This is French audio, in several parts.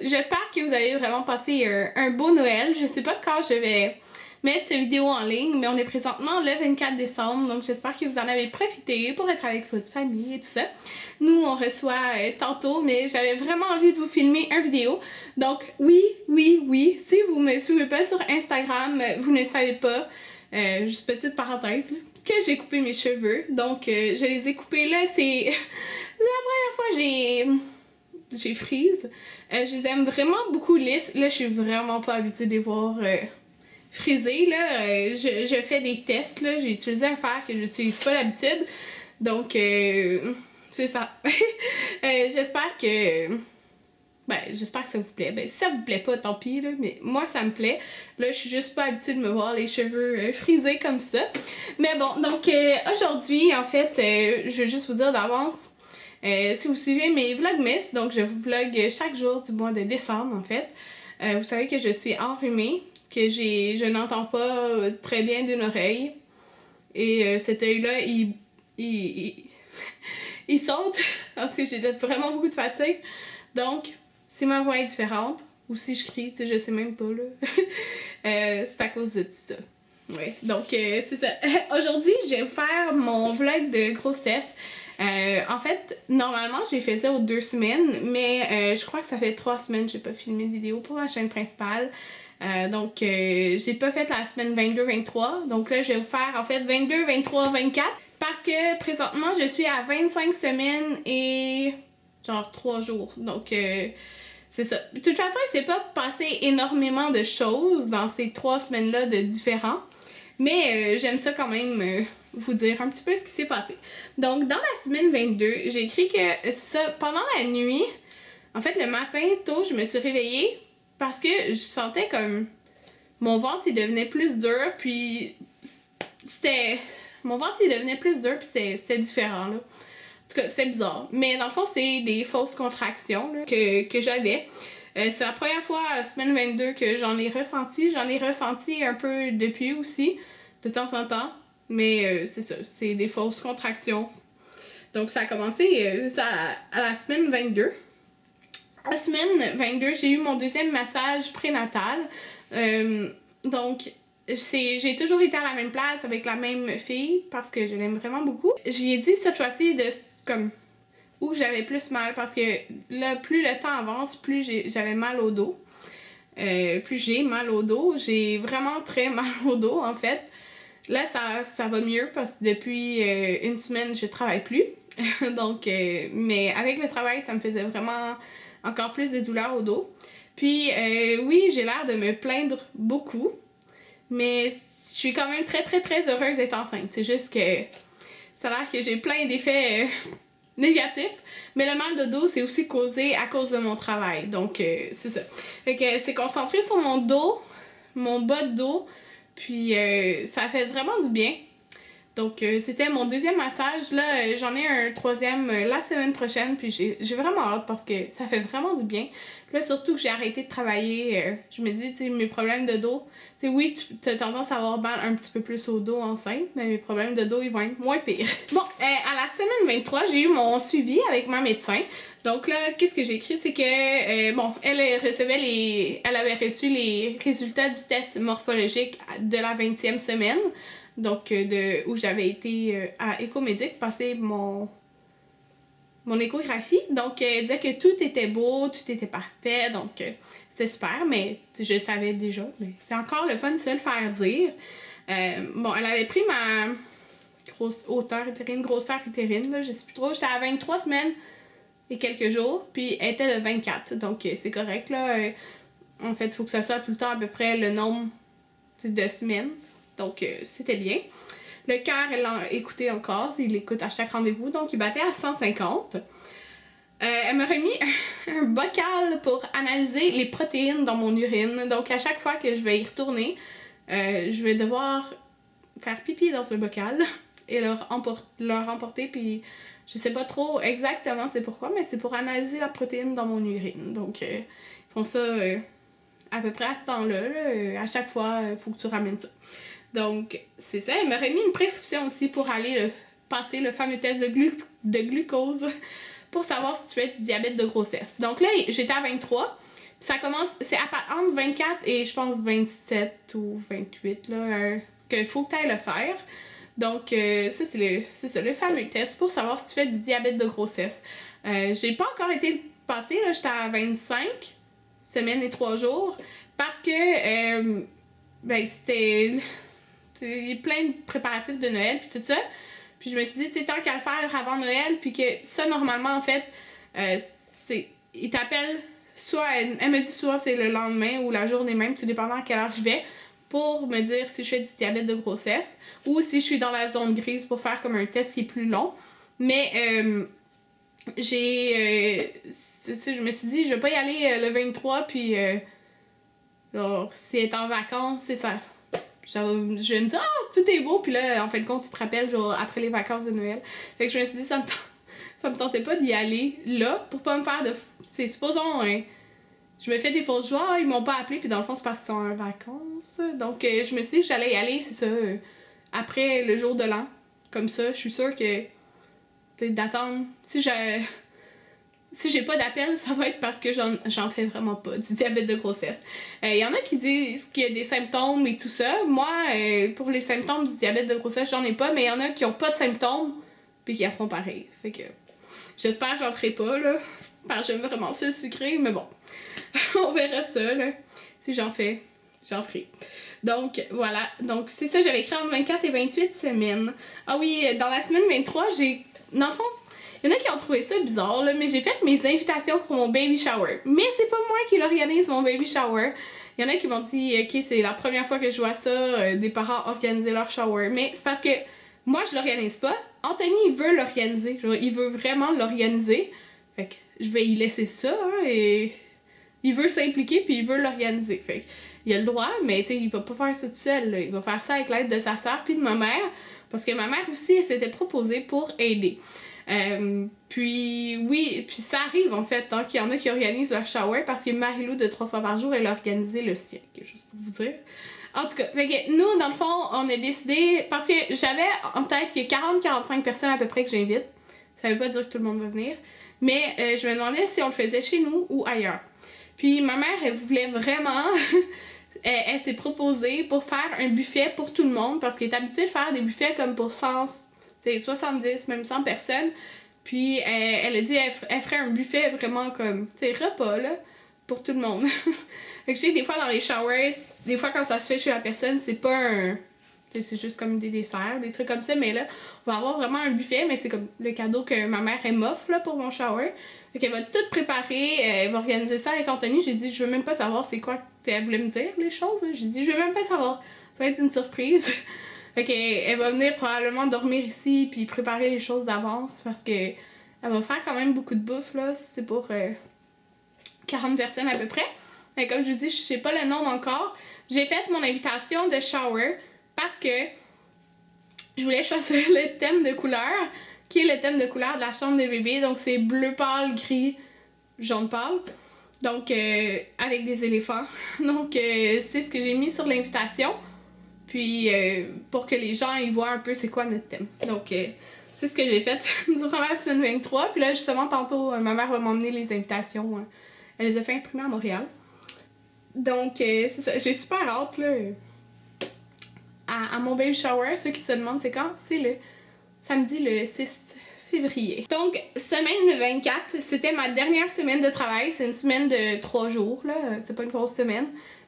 j'espère que vous avez vraiment passé un beau Noël. Je sais pas quand je vais mettre cette vidéo en ligne, mais on est présentement le 24 décembre, donc j'espère que vous en avez profité pour être avec votre famille et tout ça. Nous, on reçoit tantôt, mais j'avais vraiment envie de vous filmer une vidéo. Donc oui, si vous me suivez pas sur Instagram, vous ne savez pas, juste petite parenthèse, là, que j'ai coupé mes cheveux. Donc je les ai coupés là, c'est la première fois j'ai frise. Je les aime vraiment beaucoup lisses. Là, je suis vraiment pas habituée de les voir frisés, là. Je fais des tests, là. J'ai utilisé un fer que j'utilise pas d'habitude. Donc, c'est ça. J'espère que... j'espère que ça vous plaît. Si ça vous plaît pas, tant pis, là. Mais moi, ça me plaît. Là, je suis juste pas habituée de me voir les cheveux frisés comme ça. Mais bon, donc, aujourd'hui, en fait, je veux juste vous dire d'avance... si vous suivez mes vlogmas, donc je vous vlog chaque jour du mois de décembre en fait, vous savez que je suis enrhumée, que je n'entends pas très bien d'une oreille et cet œil-là il saute parce que j'ai vraiment beaucoup de fatigue, donc si ma voix est différente ou si je crie, tu sais, je sais même pas là, c'est à cause de tout ça. Ouais, donc c'est ça. Aujourd'hui, je vais vous faire mon vlog de grossesse. En fait, normalement, je les faisais aux 2 semaines, mais je crois que ça fait 3 semaines que j'ai pas filmé de vidéo pour ma chaîne principale. Donc, j'ai pas fait la semaine 22-23. Donc là, je vais vous faire en fait 22, 23, 24. Parce que présentement, je suis à 25 semaines et genre 3 jours. Donc, c'est ça. De toute façon, il s'est pas passé énormément de choses dans ces 3 semaines-là de différents. Mais j'aime ça quand même vous dire un petit peu ce qui s'est passé. Donc, dans la semaine 22, j'ai écrit que c'est ça, pendant la nuit, en fait, le matin, tôt, je me suis réveillée parce que je sentais comme mon ventre, il devenait plus dur, puis c'était... Mon ventre, il devenait plus dur, puis c'était différent, là. En tout cas, c'était bizarre. Mais dans le fond, c'est des fausses contractions là, que j'avais. C'est la première fois à la semaine 22 que j'en ai ressenti. J'en ai ressenti un peu depuis aussi, de temps en temps. Mais c'est ça, c'est des fausses contractions. Donc ça a commencé c'est ça, à la semaine 22. À la semaine 22, j'ai eu mon deuxième massage prénatal. Donc j'ai toujours été à la même place avec la même fille parce que je l'aime vraiment beaucoup. J'y ai dit cette fois-ci de comme où j'avais plus mal parce que là, plus le temps avance, plus j'avais mal au dos. Plus j'ai mal au dos. J'ai vraiment très mal au dos en fait. Là, ça va mieux parce que depuis une semaine, je travaille plus. Donc, mais avec le travail, ça me faisait vraiment encore plus de douleurs au dos. Puis, oui, j'ai l'air de me plaindre beaucoup. Mais je suis quand même très, très, très heureuse d'être enceinte. C'est juste que ça a l'air que j'ai plein d'effets négatifs. Mais le mal de dos, c'est aussi causé à cause de mon travail. Donc, c'est ça. Fait que c'est concentré sur mon dos, mon bas de dos. Puis, ça fait vraiment du bien. Donc, c'était mon deuxième massage. Là, j'en ai un troisième la semaine prochaine. Puis, j'ai vraiment hâte parce que ça fait vraiment du bien. Là, surtout que j'ai arrêté de travailler. Je me dis, tu sais, mes problèmes de dos. Tu sais, oui, tu as tendance à avoir mal un petit peu plus au dos enceinte. Mais mes problèmes de dos, ils vont être moins pires. Bon, à la semaine 23, j'ai eu mon suivi avec ma médecin. Donc là, qu'est-ce que j'ai écrit? C'est que, bon, elle avait reçu les résultats du test morphologique de la 20e semaine. Donc, où j'avais été à Écomédic passer mon échographie. Donc, elle disait que tout était beau, tout était parfait. Donc, c'est super, mais je le savais déjà. Mais c'est encore le fun de se le faire dire. Bon, elle avait pris ma grosseur utérine, là, je sais plus trop. J'étais à 23 semaines et quelques jours, puis elle était de 24. Donc, c'est correct, là. En fait, il faut que ça soit tout le temps à peu près le nombre de semaines. Donc, c'était bien. Le cœur, elle l'a écouté encore. Il l'écoute à chaque rendez-vous. Donc, il battait à 150. Elle m'a remis un bocal pour analyser les protéines dans mon urine. Donc, à chaque fois que je vais y retourner, je vais devoir faire pipi dans un bocal et leur emporter. Puis, je sais pas trop exactement c'est pourquoi, mais c'est pour analyser la protéine dans mon urine. Donc, ils font ça à peu près à ce temps-là. À chaque fois, il faut que tu ramènes ça. Donc, c'est ça. Elle m'aurait mis une prescription aussi pour aller passer le fameux test de glucose pour savoir si tu fais du diabète de grossesse. Donc là, j'étais à 23. Ça commence, c'est entre 24 et je pense 27 ou 28 là, qu'il faut que tu ailles le faire. Donc, ça, c'est le fameux test pour savoir si tu fais du diabète de grossesse. J'ai pas encore été le passé, là, j'étais à 25 semaines et 3 jours parce que, ben, c'était plein de préparatifs de Noël puis tout ça. Puis je me suis dit, tu sais, tant qu'à le faire avant Noël, puis que ça, normalement, en fait, ils t'appellent, soit, elle me dit soit c'est le lendemain ou la journée même, tout dépendant à quelle heure je vais, pour me dire si je fais du diabète de grossesse ou si je suis dans la zone grise pour faire comme un test qui est plus long. Mais je me suis dit, je vais pas y aller le 23, puis genre, si elle est en vacances, c'est ça. Je vais me dire, ah, tout est beau, puis là, en fin de compte, tu te rappelles, genre, après les vacances de Noël. Fait que je me suis dit, ça me tentait pas d'y aller là, pour pas me faire de. C'est supposons, hein, je me fais des fausses joies, ils m'ont pas appelé, puis dans le fond, c'est parce qu'ils sont en vacances. Donc, je me suis dit que j'allais y aller, c'est ça, après le jour de l'an. Comme ça, je suis sûre que, tu sais, d'attendre. Si j'ai pas d'appel, ça va être parce que j'en fais vraiment pas, du diabète de grossesse. Il y en a qui disent qu'il y a des symptômes et tout ça. Moi, pour les symptômes du diabète de grossesse, j'en ai pas, mais il y en a qui ont pas de symptômes, puis qui en font pareil. Fait que j'espère que j'en ferai pas, là, parce que j'aime vraiment ça le sucré, mais bon, on verra ça, là. Si j'en fais, j'en ferai. Donc, voilà. Donc, c'est ça, j'avais écrit entre 24 et 28 semaines. Ah oui, dans la semaine 23, dans le fond, il y en a qui ont trouvé ça bizarre, là, mais j'ai fait mes invitations pour mon baby shower. Mais c'est pas moi qui l'organise, mon baby shower. Il y en a qui m'ont dit, ok, c'est la première fois que je vois ça, des parents organiser leur shower. Mais c'est parce que moi, je l'organise pas. Anthony, il veut l'organiser. Il veut vraiment l'organiser. Fait que je vais y laisser ça, hein, et il veut s'impliquer, puis il veut l'organiser. Fait que il a le droit, mais tu sais, il va pas faire ça tout seul, là. Il va faire ça avec l'aide de sa soeur puis de ma mère. Parce que ma mère aussi, elle s'était proposée pour aider. Puis oui, puis ça arrive en fait, hein, qu'il y en a qui organisent leur shower parce que Marie-Lou de 3 fois par jour, elle a organisé le sien, quelque chose pour vous dire. En tout cas, nous, dans le fond, on a décidé, parce que j'avais en tête qu'il y a 40-45 personnes à peu près que j'invite. Ça veut pas dire que tout le monde va venir. Mais je me demandais si on le faisait chez nous ou ailleurs. Puis ma mère, elle voulait vraiment... elle s'est proposée pour faire un buffet pour tout le monde parce qu'elle est habituée de faire des buffets comme pour 70, même 100 personnes. Puis elle a dit elle ferait un buffet vraiment comme, tu sais, repas, là, pour tout le monde. Fait que je sais que des fois dans les showers, des fois quand ça se fait chez la personne, c'est pas un... c'est juste comme des desserts, des trucs comme ça, mais là, on va avoir vraiment un buffet, mais c'est comme le cadeau que ma mère, elle m'offre, là, pour mon shower. Fait qu'elle va tout préparer, elle va organiser ça avec Anthony. J'ai dit, je veux même pas savoir c'est quoi, elle voulait me dire les choses, hein. J'ai dit, je veux même pas savoir, ça va être une surprise. Fait qu'elle va venir probablement dormir ici, puis préparer les choses d'avance, parce que elle va faire quand même beaucoup de bouffe, là, c'est pour 40 personnes à peu près. Fait que comme je vous dis, je sais pas le nombre encore. J'ai fait mon invitation de shower, parce que je voulais choisir le thème de couleur, qui est le thème de couleur de la chambre de bébé. Donc c'est bleu pâle, gris, jaune pâle. Donc avec des éléphants. Donc c'est ce que j'ai mis sur l'invitation. Puis pour que les gens y voient un peu c'est quoi notre thème. Donc c'est ce que j'ai fait durant la semaine 23. Puis là justement tantôt ma mère va m'emmener les invitations. Elle les a fait imprimer à Montréal. Donc c'est ça. J'ai super hâte là. À mon baby shower, ceux qui se demandent c'est quand, c'est le samedi le 6 février. Donc, semaine 24, c'était ma dernière semaine de travail. C'est une semaine de 3 jours, là. C'était pas une grosse semaine.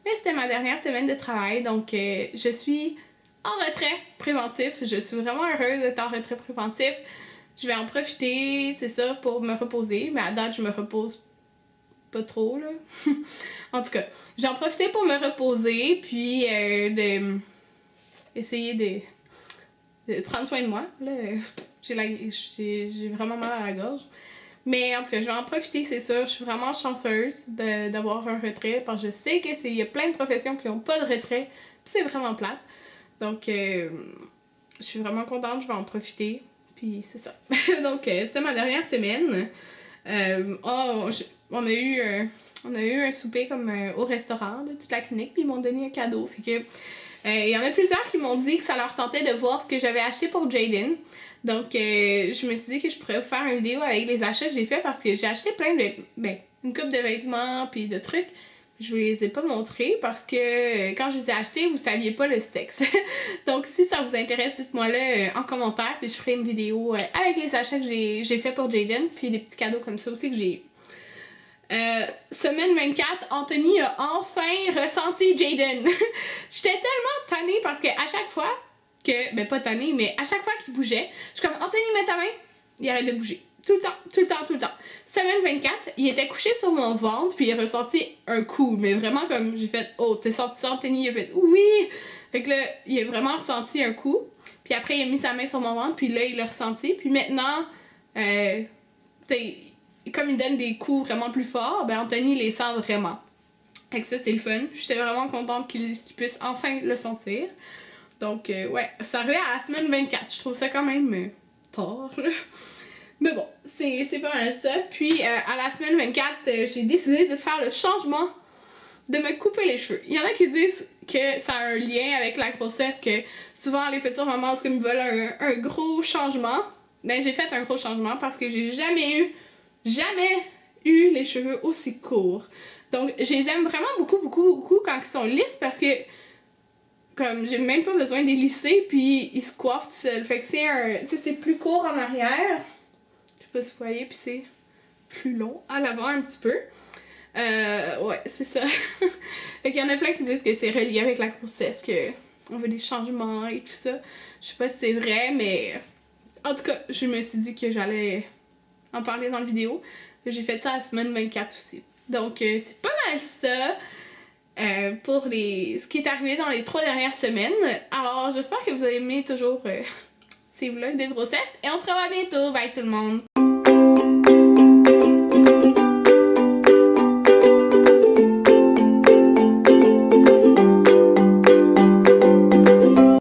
Mais c'était ma dernière semaine de travail. Donc, je suis en retrait préventif. Je suis vraiment heureuse d'être en retrait préventif. Je vais en profiter, c'est ça, pour me reposer. Mais à date, je me repose pas trop, là. En tout cas, j'ai en profité pour me reposer, puis essayer de prendre soin de moi. Là, j'ai vraiment mal à la gorge. Mais en tout cas, je vais en profiter, c'est sûr. Je suis vraiment chanceuse d'avoir un retrait parce que je sais qu'il y a plein de professions qui n'ont pas de retrait. Puis c'est vraiment plate. Donc, je suis vraiment contente, je vais en profiter. Puis c'est ça. Donc, c'était ma dernière semaine. On a eu un souper comme au restaurant, là, toute la clinique, puis ils m'ont donné un cadeau. Fait que Il y en a plusieurs qui m'ont dit que ça leur tentait de voir ce que j'avais acheté pour Jaden. Donc, je me suis dit que je pourrais vous faire une vidéo avec les achats que j'ai fait parce que j'ai acheté plein de... Ben, une couple de vêtements puis de trucs. Je vous les ai pas montrés parce que quand je les ai achetés, vous saviez pas le sexe. Donc, si ça vous intéresse, dites-moi là en commentaire puis je ferai une vidéo avec les achats que j'ai fait pour Jaden puis des petits cadeaux comme ça aussi que j'ai eu. Semaine 24, Anthony a enfin ressenti Jaden. J'étais tellement tannée parce que à chaque fois que, ben pas tannée, mais à chaque fois qu'il bougeait, je suis comme Anthony, mets ta main, il arrête de bouger. Tout le temps, tout le temps, tout le temps. Semaine 24, il était couché sur mon ventre, puis il a ressenti un coup, mais vraiment comme j'ai fait oh, t'es sorti ça, Anthony, il a fait oui. Fait que là, il a vraiment ressenti un coup, puis après il a mis sa main sur mon ventre, puis là il l'a ressenti, puis maintenant, comme il donne des coups vraiment plus forts, ben Anthony les sent vraiment. Fait que ça, c'est le fun. J'étais vraiment contente qu'il puisse enfin le sentir. Donc, ouais, ça arrivait à la semaine 24. Je trouve ça quand même fort. Mais bon, c'est pas mal ça. Puis, à la semaine 24, j'ai décidé de faire le changement de me couper les cheveux. Il y en a qui disent que ça a un lien avec la grossesse, que souvent les futures mamans, c'est comme ils veulent un gros changement. Ben, j'ai fait un gros changement parce que j'ai jamais eu les cheveux aussi courts. Donc, je les aime vraiment beaucoup, beaucoup, beaucoup quand ils sont lisses parce que, comme, j'ai même pas besoin de les lisser, puis ils se coiffent tout seuls. Fait que c'est plus court en arrière. Je sais pas si vous voyez, puis c'est plus long à l'avant un petit peu. Ouais, c'est ça. Fait qu'il y en a plein qui disent que c'est relié avec la grossesse, que on veut des changements et tout ça. Je sais pas si c'est vrai, mais en tout cas, je me suis dit que j'allais en parler dans la vidéo. J'ai fait ça la semaine 24 aussi. Donc, c'est pas mal ça pour ce qui est arrivé dans les 3 dernières semaines. Alors, j'espère que vous avez aimé toujours ces vlogs de grossesse. Et on se revoit bientôt. Bye tout le monde!